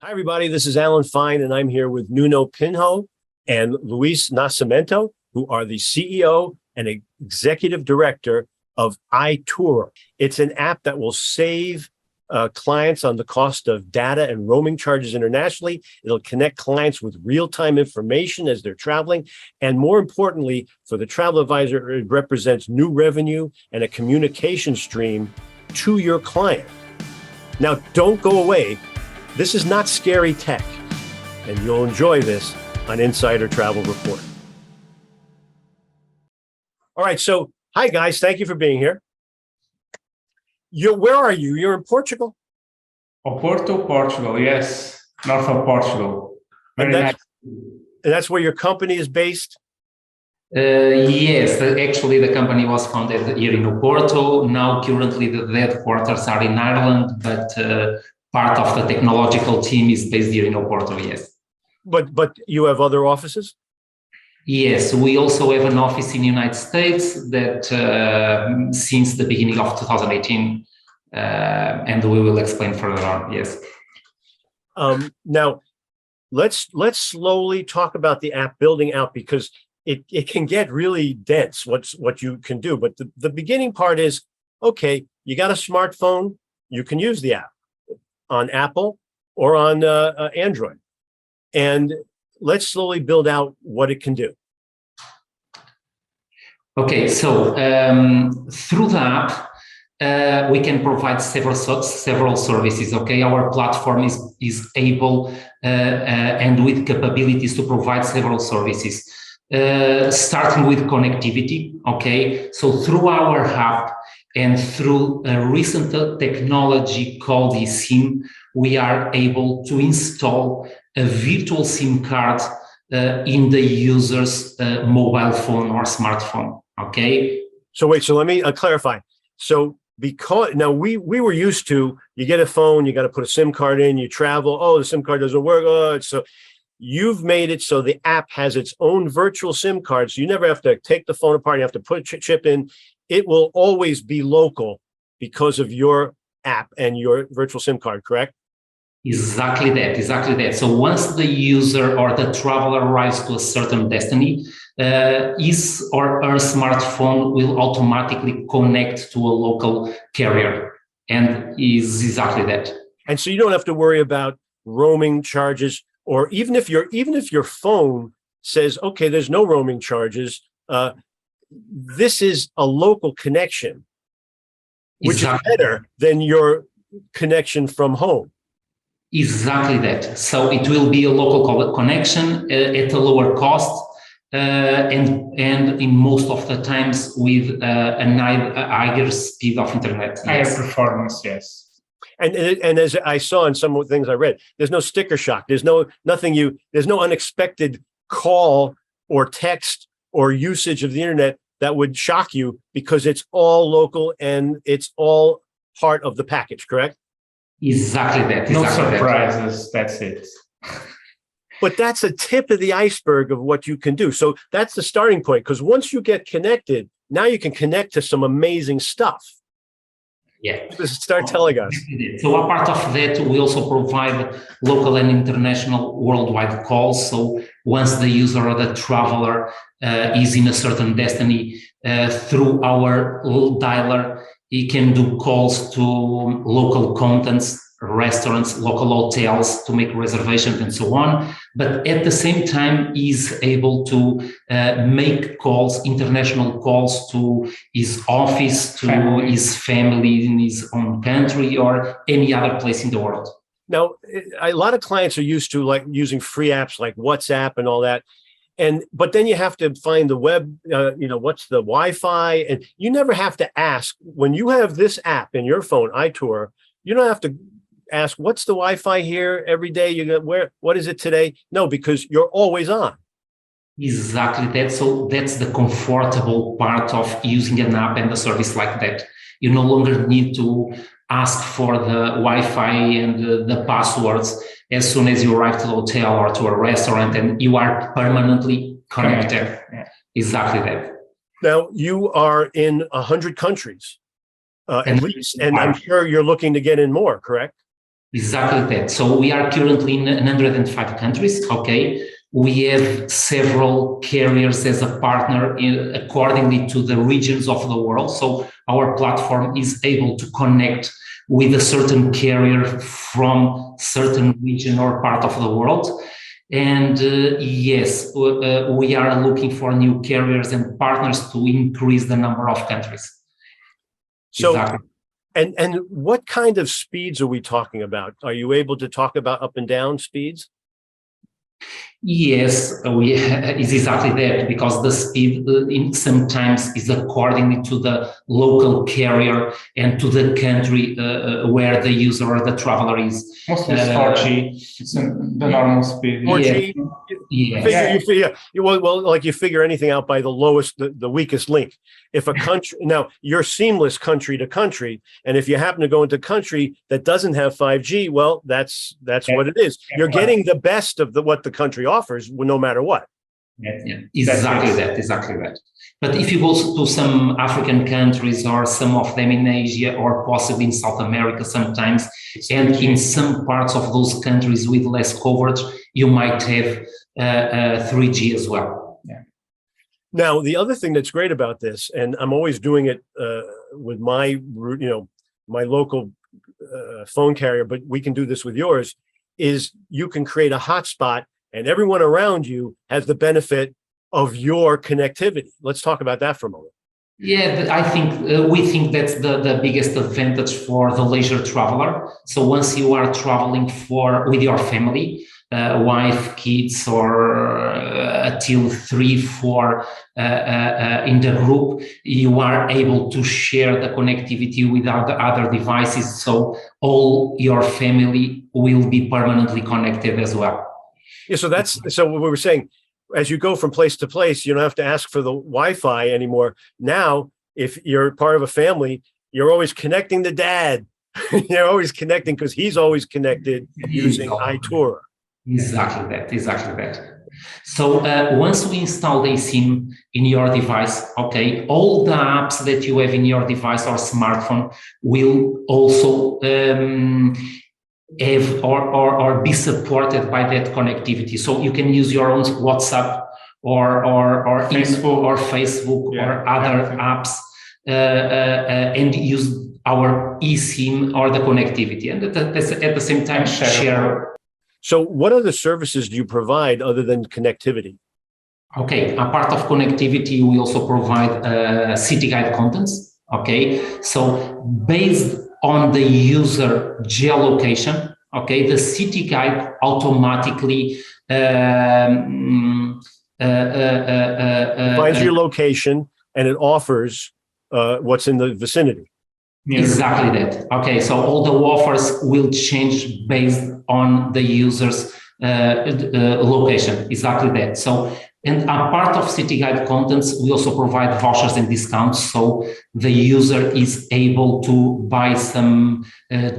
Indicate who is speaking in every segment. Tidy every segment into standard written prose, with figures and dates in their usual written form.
Speaker 1: Hi, everybody. This is Alan Fine, and I'm here with Nuno Pinho and Luis Nascimento, who are the CEO and executive director of Itoorer. It's an app that will save clients on the cost of data and roaming charges internationally. It'll connect clients with real-time information as they're traveling. And more importantly, for the travel advisor, it represents new revenue and a communication stream to your client. Now, don't go away. This is not scary tech, and you'll enjoy this on Insider Travel Report. All right, so hi guys, thank you for being here. Where are you? You're in Portugal?
Speaker 2: Oporto, Portugal, yes, north of Portugal. Very nice.
Speaker 1: And that's where your company is based?
Speaker 2: Yes, actually the company was founded here in Oporto. Now currently the headquarters are in Ireland, but part of the technological team is based here in Oporto, yes.
Speaker 1: But you have other offices?
Speaker 2: Yes, we also have an office in the United States that since the beginning of 2018, and we will explain further on, yes.
Speaker 1: Now, let's slowly talk about the app building out, because it can get really dense, what you can do. But the beginning part is, okay, you got a smartphone, you can use the app on Apple or on Android. And let's slowly build out what it can do.
Speaker 2: Okay, so through the app, we can provide several services. Okay, our platform is able and with capabilities to provide several services, starting with connectivity. Okay, so through our app and through a recent technology called eSIM, we are able to install a virtual SIM card in the user's mobile phone or smartphone. Okay.
Speaker 1: So wait, so let me clarify. So because now we were used to, you get a phone, you got to put a SIM card in, you travel, oh, the SIM card doesn't work. Oh, so you've made it so the app has its own virtual SIM card. So you never have to take the phone apart. You have to put a chip in. It will always be local because of your app and your virtual SIM card, correct?
Speaker 2: Exactly that. So once the user or the traveler arrives to a certain destiny, his or her smartphone will automatically connect to a local carrier, and is exactly that.
Speaker 1: And so you don't have to worry about roaming charges, or even if your phone says, okay, there's no roaming charges, this is a local connection, which is better than your connection from home.
Speaker 2: Exactly that. So it will be a local connection at a lower cost, and in most of the times with a higher speed of internet.
Speaker 3: Higher performance, yes.
Speaker 1: And as I saw in some of the things I read, there's no sticker shock. There's no unexpected call or text or usage of the internet that would shock you, because it's all local and it's all part of the package, correct?
Speaker 2: Exactly that.
Speaker 3: No surprises, that's it.
Speaker 1: But that's a tip of the iceberg of what you can do. So that's the starting point, because once you get connected, now you can connect to some amazing stuff.
Speaker 2: Yeah.
Speaker 1: Just start telling us.
Speaker 2: So apart of that, we also provide local and international worldwide calls. So once the user or the traveler is in a certain destiny, through our dialer, he can do calls to local contents, restaurants, local hotels to make reservations and so on. But at the same time, he's able to make calls, international calls to his office, to his family in his own country or any other place in the world.
Speaker 1: Now, a lot of clients are used to like using free apps like WhatsApp and all that. But then you have to find the web, what's the Wi-Fi, and you never have to ask. When you have this app in your phone, Itoorer, you don't have to ask, what's the Wi-Fi here every day? You go, what is it today? No, because you're always on.
Speaker 2: Exactly that. So that's the comfortable part of using an app and a service like that. You no longer need to ask for the Wi-Fi and the passwords as soon as you arrive to the hotel or to a restaurant, and you are permanently connected. Yeah. Exactly that.
Speaker 1: Now, you are in 100 countries, at least, and I'm sure you're looking to get in more, correct?
Speaker 2: Exactly that. So we are currently in 105 countries. Okay. We have several carriers as a partner accordingly to the regions of the world. So our platform is able to connect with a certain carrier from certain region or part of the world. And yes, we are looking for new carriers and partners to increase the number of countries.
Speaker 1: So,
Speaker 2: exactly.
Speaker 1: and what kind of speeds are we talking about? Are you able to talk about up and down speeds?
Speaker 2: Yes, it's exactly that, because the speed sometimes is accordingly to the local carrier and to the country where the user or the traveler is.
Speaker 3: Mostly it's 4G. It's the normal speed.
Speaker 1: 4G? Well, like you figure anything out by the lowest, the weakest link. If a country, now you're seamless country to country, and if you happen to go into a country that doesn't have 5G, well, that's what it is. You're getting the best of what the country offers, no matter what.
Speaker 2: Yeah, exactly that. But if you go to some African countries or some of them in Asia or possibly in South America sometimes, and in some parts of those countries with less coverage, you might have 3G as well.
Speaker 3: Yeah.
Speaker 1: Now, the other thing that's great about this, and I'm always doing it with my local phone carrier, but we can do this with yours, is you can create a hotspot and everyone around you has the benefit of your connectivity. Let's talk about that for a moment.
Speaker 2: Yeah, I think we think that's the biggest advantage for the leisure traveler. So once you are traveling with your family, wife, kids, or till 3, 4 in the group, you are able to share the connectivity with other devices. So all your family will be permanently connected as well.
Speaker 1: Yeah, so what we were saying, as you go from place to place, you don't have to ask for the Wi-Fi anymore. Now, if you're part of a family, you're always connecting to dad. You're always connecting because he's always connected using Itoorer.
Speaker 2: Exactly that. So once we install the SIM in your device, okay, all the apps that you have in your device or smartphone will also have or be supported by that connectivity. So you can use your own WhatsApp or Facebook or other apps and use our eSIM or the connectivity, and at the same time share.
Speaker 1: So what other services do you provide other than connectivity?
Speaker 2: Okay, a part of connectivity, we also provide city guide contents. Okay, so based on the user geolocation, okay, the city guide automatically
Speaker 1: finds your location and it offers what's in the vicinity.
Speaker 2: Exactly that. Okay, so all the offers will change based on the user's location. Exactly that. So, and a part of city guide contents, we also provide vouchers and discounts. So the user is able to buy some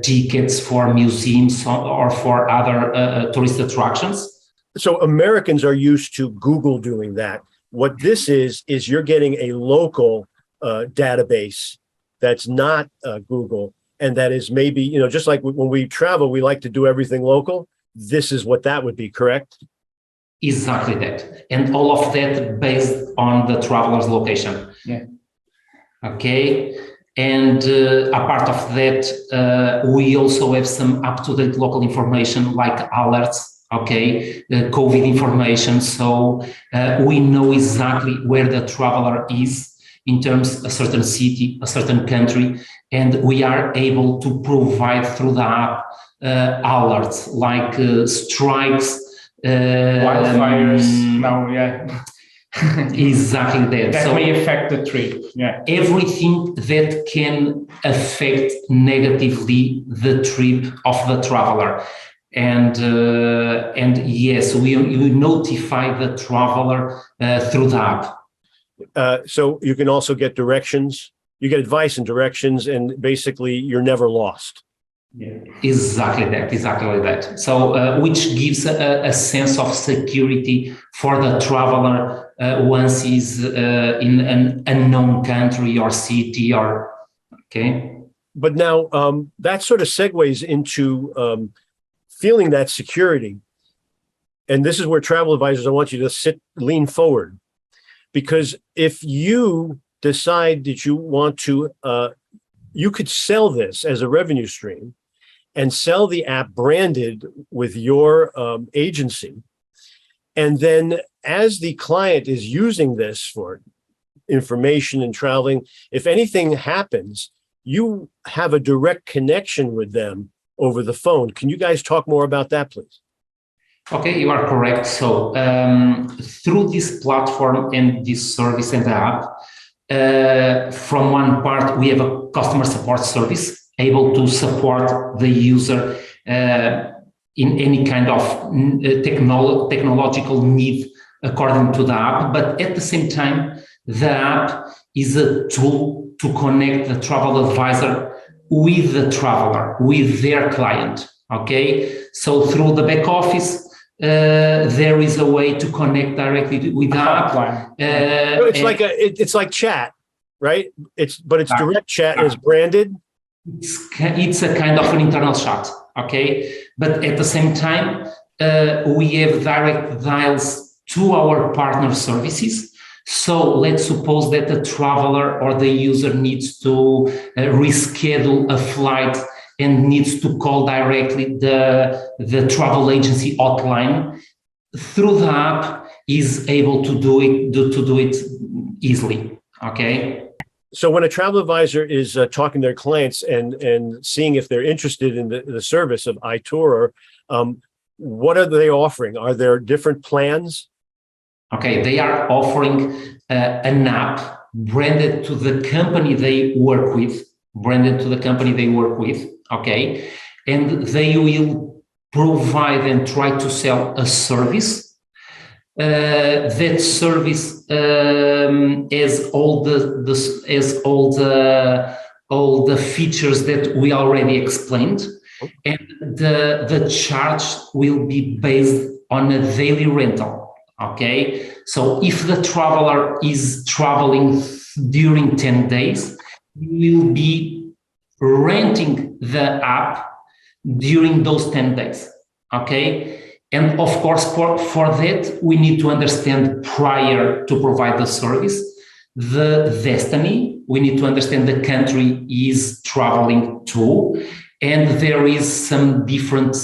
Speaker 2: tickets for museums or for other tourist attractions.
Speaker 1: So Americans are used to Google doing that. What this is you're getting a local database that's not Google, and that is maybe, just like when we travel, we like to do everything local. This is what that would be, correct?
Speaker 2: Exactly that. And all of that based on the traveler's location.
Speaker 3: Yeah.
Speaker 2: Okay. And a part of that, we also have some up-to-date local information like alerts, okay, COVID information. So we know exactly where the traveler is in terms of a certain city, a certain country, and we are able to provide through the app alerts like strikes,
Speaker 3: wildfires.
Speaker 2: Exactly that.
Speaker 3: That
Speaker 2: so
Speaker 3: may affect the trip. Yeah.
Speaker 2: Everything that can affect negatively the trip of the traveler. And yes, we notify the traveler through the app.
Speaker 1: So you can also get directions. You get advice and directions, and basically you're never lost.
Speaker 2: Yeah. Exactly that. So which gives a sense of security for the traveler once he's in an unknown country or city, or okay.
Speaker 1: but now that sort of segues into feeling that security. And this is where travel advisors, I want you to lean forward, because if you decide that you want to, you could sell this as a revenue stream and sell the app branded with your agency. And then as the client is using this for information and traveling, if anything happens, you have a direct connection with them over the phone. Can you guys talk more about that, please?
Speaker 2: Okay, you are correct. So through this platform and this service and the app, from one part, we have a customer support service able to support the user in any kind of technological need according to the app. But at the same time, the app is a tool to connect the travel advisor with the traveler, with their client. Okay, so through the back office, there is a way to connect directly with the app.
Speaker 1: It's like chat, right? It's direct chat and it's branded.
Speaker 2: It's a kind of an internal chat, okay? But at the same time, we have direct dials to our partner services. So let's suppose that the traveler or the user needs to reschedule a flight and needs to call directly the travel agency hotline. Through the app, is able to do it easily, okay?
Speaker 1: So when a travel advisor is talking to their clients and seeing if they're interested in the service of Itoorer, what are they offering? Are there different plans?
Speaker 2: Okay, they are offering an app branded to the company they work with, okay? And they will provide and try to sell a service. That service has all the features that we already explained, and the charge will be based on a daily rental. Okay, so if the traveler is traveling during 10 days, we will be renting the app during those 10 days. Okay. And of course, for that, we need to understand prior to provide the service, the destiny. We need to understand the country is traveling to, and there is some different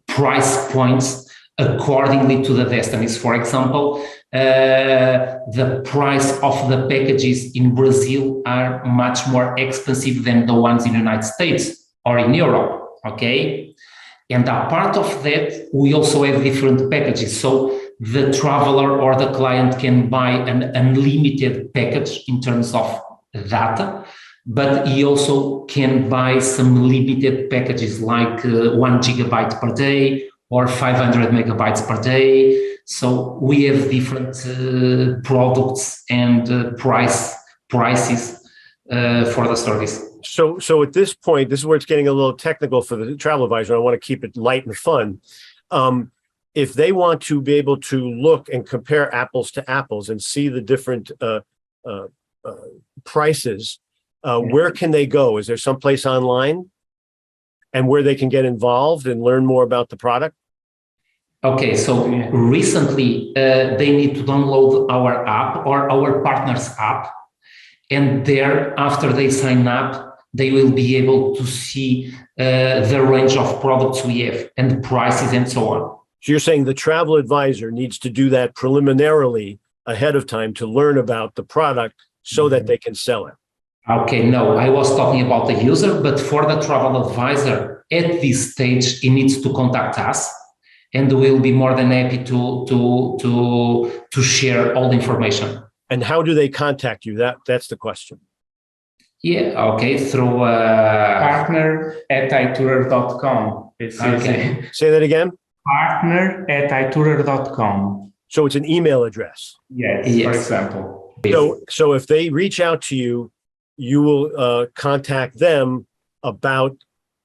Speaker 2: price points accordingly to the destinies. For example, the price of the packages in Brazil are much more expensive than the ones in the United States or in Europe, okay? And apart of that, we also have different packages. So the traveler or the client can buy an unlimited package in terms of data, but he also can buy some limited packages like 1 gigabyte per day or 500 megabytes per day. So we have different products and prices for the service.
Speaker 1: So at this point, this is where it's getting a little technical for the travel advisor. I want to keep it light and fun. If they want to be able to look and compare apples to apples and see the different prices, where can they go? Is there someplace online and where they can get involved and learn more about the product?
Speaker 2: Okay, so recently they need to download our app or our partner's app. And there, after they sign up, they will be able to see the range of products we have and prices and so on.
Speaker 1: So you're saying the travel advisor needs to do that preliminarily ahead of time to learn about the product so that they can sell it.
Speaker 2: Okay, no, I was talking about the user, but for the travel advisor, at this stage, he needs to contact us, and we'll be more than happy to share all the information.
Speaker 1: And how do they contact you? That's the question.
Speaker 2: Yeah, okay, through
Speaker 3: partner@itoorer.com. It's
Speaker 2: okay.
Speaker 3: easy.
Speaker 1: Say that again.
Speaker 3: Partner@itoorer.com.
Speaker 1: So it's an email address.
Speaker 3: Yes, for example.
Speaker 1: So if they reach out to you, you will contact them about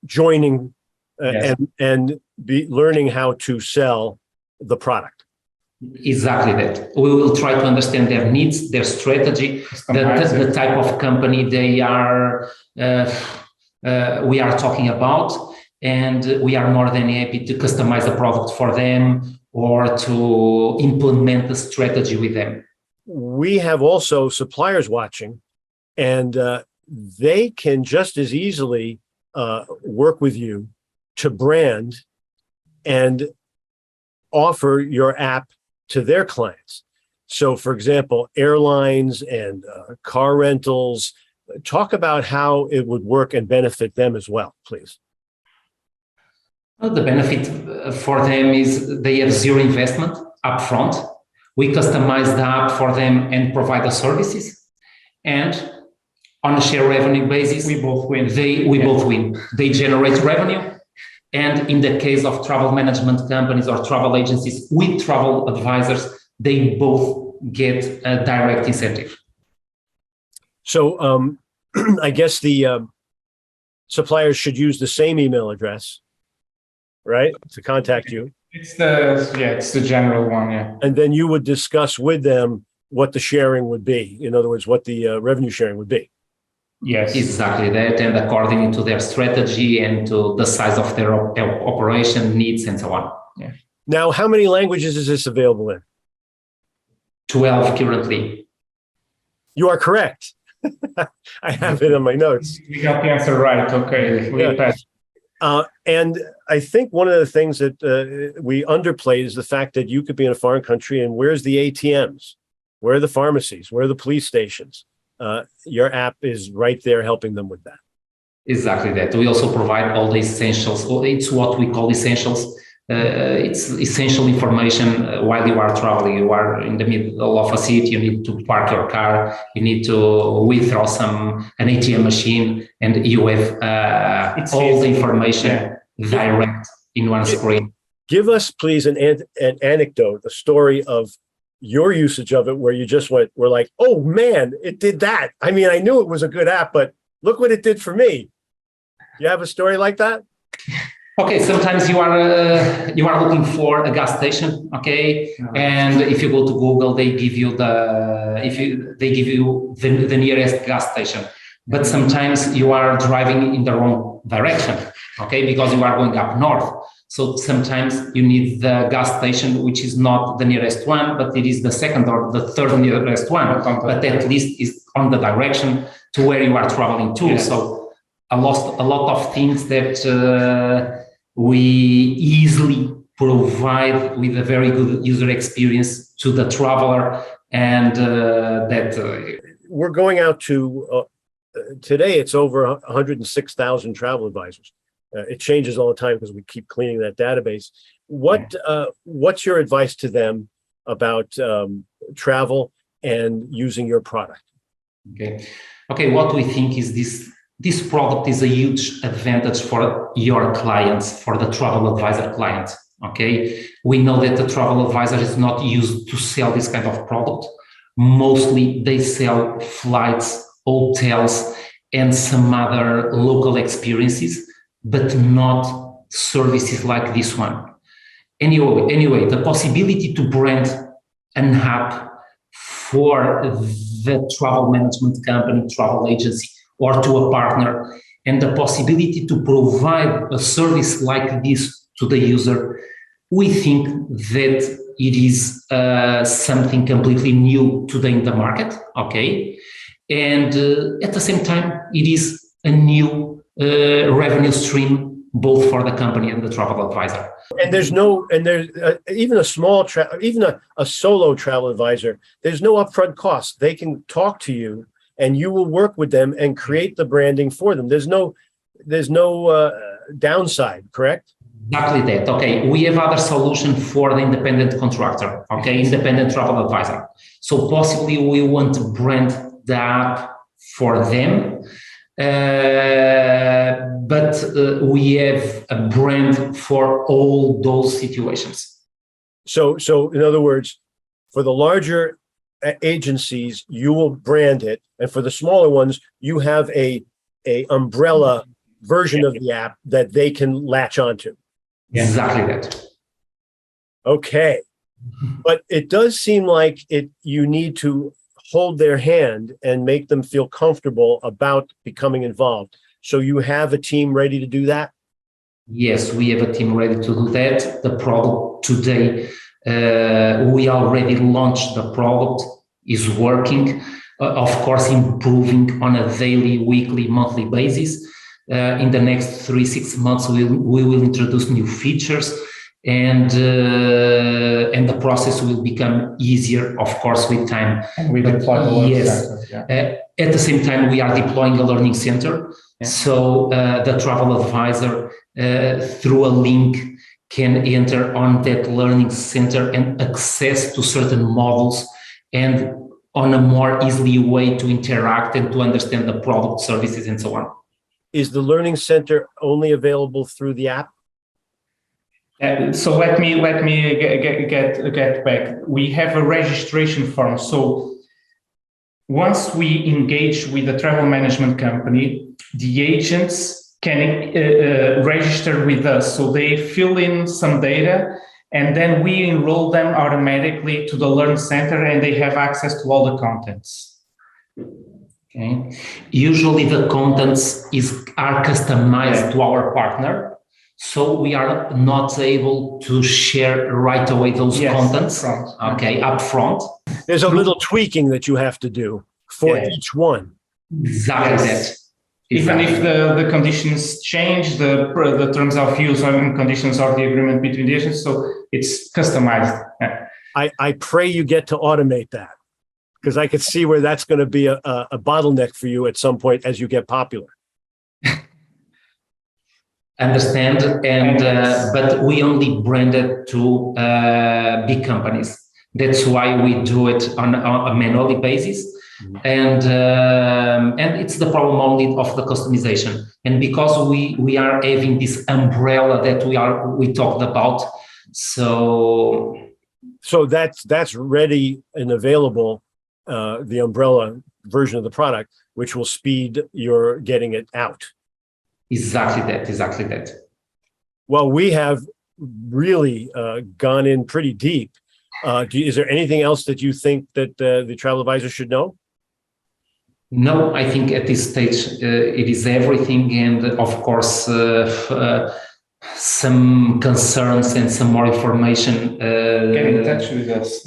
Speaker 1: joining and be learning how to sell the product.
Speaker 2: Exactly that. We will try to understand their needs, their strategy, the type of company they are. We are talking about, and we are more than happy to customize the product for them or to implement the strategy with them.
Speaker 1: We have also suppliers watching, and they can just as easily work with you to brand and offer your app to their clients. So, for example, airlines and car rentals, talk about how it would work and benefit them as well, please.
Speaker 2: The benefit for them is they have zero investment upfront. We customize the app for them and provide the services. And on a share revenue basis,
Speaker 3: we both win.
Speaker 2: We both win. They generate revenue. And in the case of travel management companies or travel agencies with travel advisors, they both get a direct incentive.
Speaker 1: So I guess the suppliers should use the same email address, right, to contact you.
Speaker 3: It's the general one, yeah.
Speaker 1: And then you would discuss with them what the sharing would be. In other words, what the revenue sharing would be.
Speaker 3: Yes,
Speaker 2: exactly that, and according to their strategy and to the size of their operation needs and so on.
Speaker 3: Yeah.
Speaker 1: Now, how many languages is this available in?
Speaker 2: 12 currently.
Speaker 1: You are correct. I have it in my notes.
Speaker 3: We got the answer right. Okay, we passed.
Speaker 1: And I think one of the things that we underplayed is the fact that you could be in a foreign country and where's the ATMs? Where are the pharmacies? Where are the police stations? Your app is right there helping them with that.
Speaker 2: Exactly that. We also provide all the essentials. It's what we call essentials. It's essential information while you are traveling. You are in the middle of a city, you need to park your car, you need to withdraw an ATM machine, and you have all the information direct in one screen.
Speaker 1: Give us, please, an anecdote, a story of your usage of it where you just were like, oh man, it did that. I mean, I knew it was a good app, but look what it did for me. You have a story like that?
Speaker 2: Okay, sometimes you are looking for a gas station, okay, and if you go to Google, they give you the nearest gas station. But sometimes you are driving in the wrong direction, okay, because you are going up north. So sometimes you need the gas station, which is not the nearest one, but it is the second or the third nearest one. But at least is on the direction to where you are traveling to. Yes. So a lot of things that we easily provide with a very good user experience to the traveler, and
Speaker 1: we're going out to today. It's over 106,000 travel advisors. It changes all the time because we keep cleaning that database. What's your advice to them about travel and using your product?
Speaker 2: Okay. What we think is this product is a huge advantage for your clients, for the travel advisor clients. Okay, we know that the travel advisor is not used to sell this kind of product. Mostly they sell flights, hotels, and some other local experiences, but not services like this one. Anyway, the possibility to brand an app for the travel management company, travel agency, or to a partner, and the possibility to provide a service like this to the user, we think that it is something completely new today in the market, okay? And at the same time, it is a new revenue stream both for the company and the travel advisor.
Speaker 1: And there's even a small even a solo travel advisor, there's no upfront cost. They can talk to you and you will work with them and create the branding for them. There's no downside, correct?
Speaker 2: Exactly that. Okay, we have other solution for the independent contractor, okay, independent travel advisor. So possibly we want to brand the app for them, but we have a brand for all those situations.
Speaker 1: So in other words, for the larger agencies, you will brand it, and for the smaller ones, you have a umbrella version of the app that they can latch onto.
Speaker 2: Exactly that.
Speaker 1: Okay. But it does seem like you need to hold their hand and make them feel comfortable about becoming involved. So you have a team ready to do that?
Speaker 2: Yes, we have a team ready to do that. The product today, we already launched the product, is working, of course, improving on a daily, weekly, monthly basis. In the next 3-6 months, we will introduce new features, and the process will become easier, of course, with time.
Speaker 3: And we deploy the learning center.
Speaker 2: At the same time, we are deploying a learning center. Yeah. So the travel advisor, through a link, can enter on that learning center and access to certain models, and on a more easily way to interact and to understand the product, services, and so on.
Speaker 1: Is the learning center only available through the app?
Speaker 3: So let me get back. We have a registration form. So once we engage with the travel management company, the agents can register with us. So they fill in some data, and then we enroll them automatically to the Learn Center, and they have access to all the contents.
Speaker 2: Okay. Usually the contents are customized to our partner, so we are not able to share right away those contents. Up front.
Speaker 1: There's a little tweaking that you have to do for each one.
Speaker 2: Exactly that.
Speaker 3: Even if the conditions change, the terms of use and conditions of the agreement between the agents, so it's customized.
Speaker 1: I pray you get to automate that, because I could see where that's going to be a bottleneck for you at some point as you get popular.
Speaker 2: Understand, but we only brand it to big companies. That's why we do it on a manually basis. And it's the problem only of the customization. And because we are having this umbrella that we talked about, so
Speaker 1: that's ready and available, the umbrella version of the product, which will speed your getting it out. Exactly that. Well, we have really gone in pretty deep. Is there anything else that you think that the travel advisor should know?
Speaker 2: No, I think at this stage it is everything, and of course some concerns and some more information.
Speaker 3: Get in touch with us.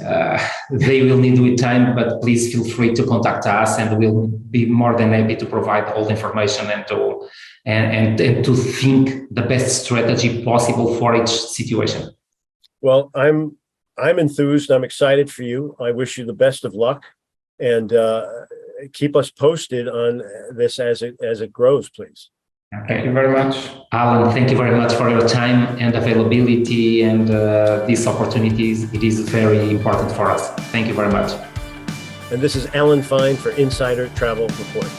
Speaker 2: They will need with time, but please feel free to contact us, and we'll be more than happy to provide all the information and to think the best strategy possible for each situation. Well, I'm enthused. I'm excited for you. I wish you the best of luck, and keep us posted on this as it grows, please.
Speaker 3: Thank you very much.
Speaker 2: Alan, thank you very much for your time and availability, and these opportunities. It is very important for us. Thank you very much.
Speaker 1: And this is Alan Fine for Insider Travel Report.